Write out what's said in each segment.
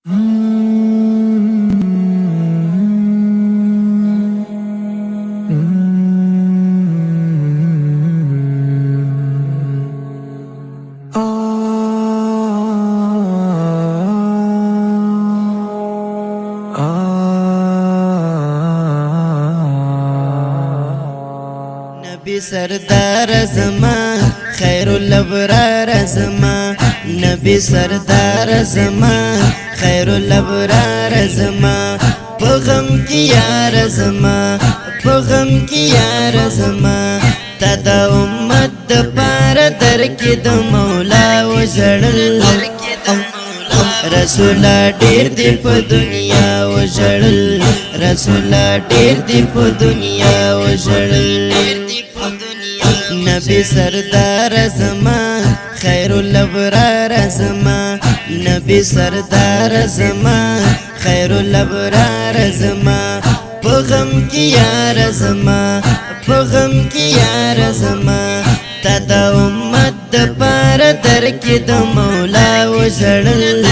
نبی سردار زما خیر الابرار زما نبی سردار زما خیر الابرار زما پغم کی یار زما پغم کی یار زما تا د امت د پار در کې د مولا وژړل رسول ډیر دی په دنیا وژړل رسول ډیر دی په دنیا وژړل نبی سردار زما خیر الابرار زما نبی سردار زما خیر الابرار زما پغم کی یار زما پغم کی یار زما تا د امت د پار در کې د مولا وژړل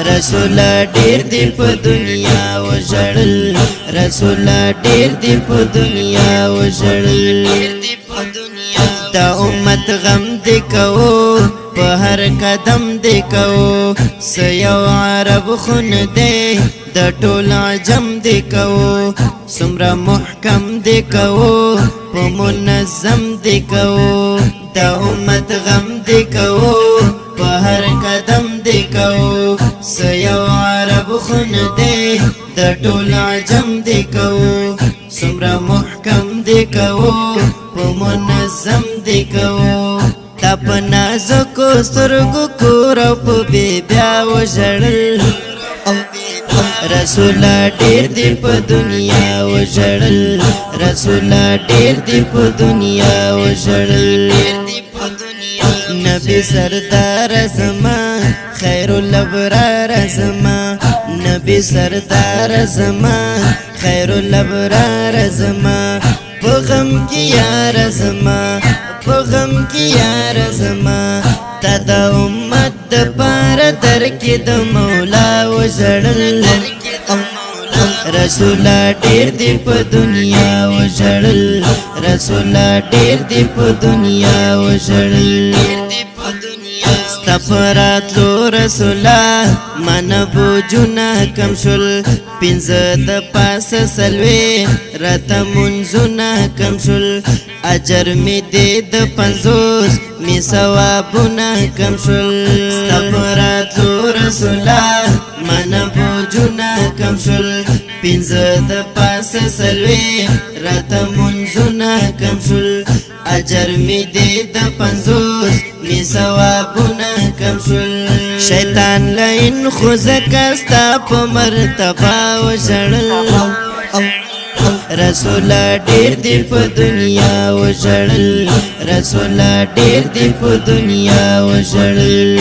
رسول ډیر دی په دنیا وژړل رسول ډیر دی په دنیا وژړل د امت غم دی کو په هر قدم دی کو سیو عرب خون دی د ټول عجم دی کو سمرا محکم دی کو په منظم دی کو د امت غم دی کو په هر قدم دی کو سیو عرب خون دی د ټول عجم دی کو سمرا محکم دی کو په منظم دی کو تا په نازکو سترګو کور او په بیا وژړل رسول ډیر دی په دنیا وژړل رسول ډیر دی په دنیا وژړل نبی سردار زما خیر الابرار زما نبی سردار زما خیر الابرار زما پغم کی یار زما پغم کی یار زما تا د امت د پار در کې د مولا وژړل رسول ډیر دی په دنیا وژړل رسول ډیر دی په دنیا وژړل استفرات لو رسولا من بوجنا کم شل پنځه د پاس سلوي رته منځونه کم شل اجر می دې د 50 می ثوابونه کم شل استفرات لو رسولا من بوجنا کم شل پنځه د پاس سلوي رته منځونه کم شل اجر می دې د 50 می ثوابونه کم شل شیطان لئن خوزکستا په مرتبه وژړل رسول ډیر دی په دنیا وژړل رسول ډیر دی په دنیا وژړل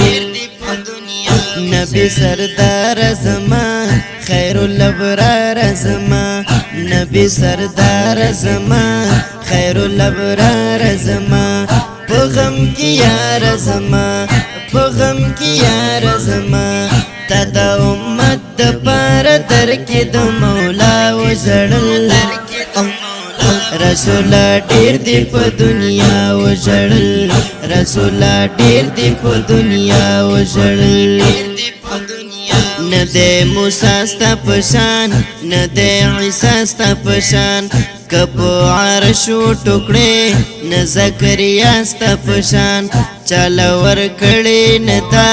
نبی سردار زما خیر الابرار زما نبی سردار زما خیر الابرار زما پغم کی یار زما پغم کی یار زما تا د امت د پار در کې د مولا وژړل رسول ډیر دی په دنیا وژړل رسول ډیر دی په دنیا وژړل نه د موسی ستا پشان نه د عیسی ستا پشان کپو عرش ټوکړې نه زکریا ستا پشان چاله ورکړې نه تا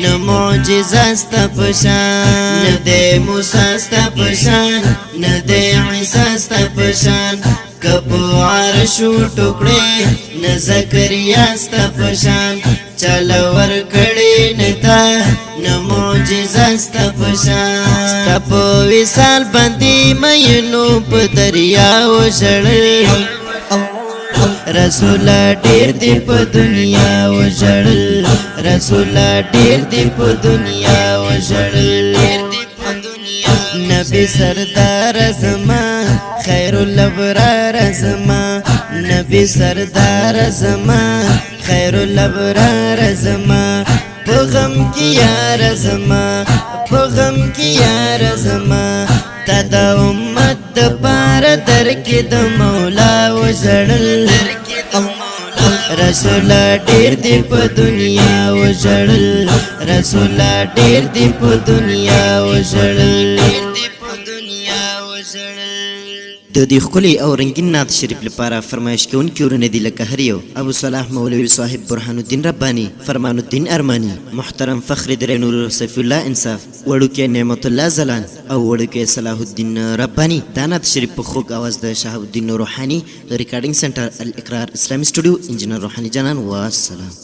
نه معجزه ستا پشان نه د موسی ستا پشان نه د عیسی ستا پشان کپو عرش ټوکړې نه زکریا ستا پشان چاله ورکړې نه تا نه معجزه ستا پشان ستا په وصال باندې مینو په دریا وژړل رسول ډیر دی په دنیا وژړل رسول ډیر دی په دنیا وژړل نبی سردار زما خیر الابرار زما نبی سردار زما خیر الابرار زما په غم کې یار زما په غم کې یار زما تا د امت د پاره درکې د مولا وژړل رسول ډېر دې په دنیا وژړل رسول ډېر دې په دنیا وژړل د دې ښکلي او رنګین نعت شریف لپاره فرمایش کوونکي ورونه دي لکه هر یو ابو صلاح مولوي صاحب برهان الدین رباني فرمان الدین ارماني محترم فخر درې نور سیف الله انصاف وړوکی نعمت الله زلان او وړوکی صلاح الدین رباني دا نعت شریف په خوږ اواز د شهاب الدین روحاني ریکارډینګ سنټر الاقرار اسلامي سټوډیو انجینر روحاني جانان والسلام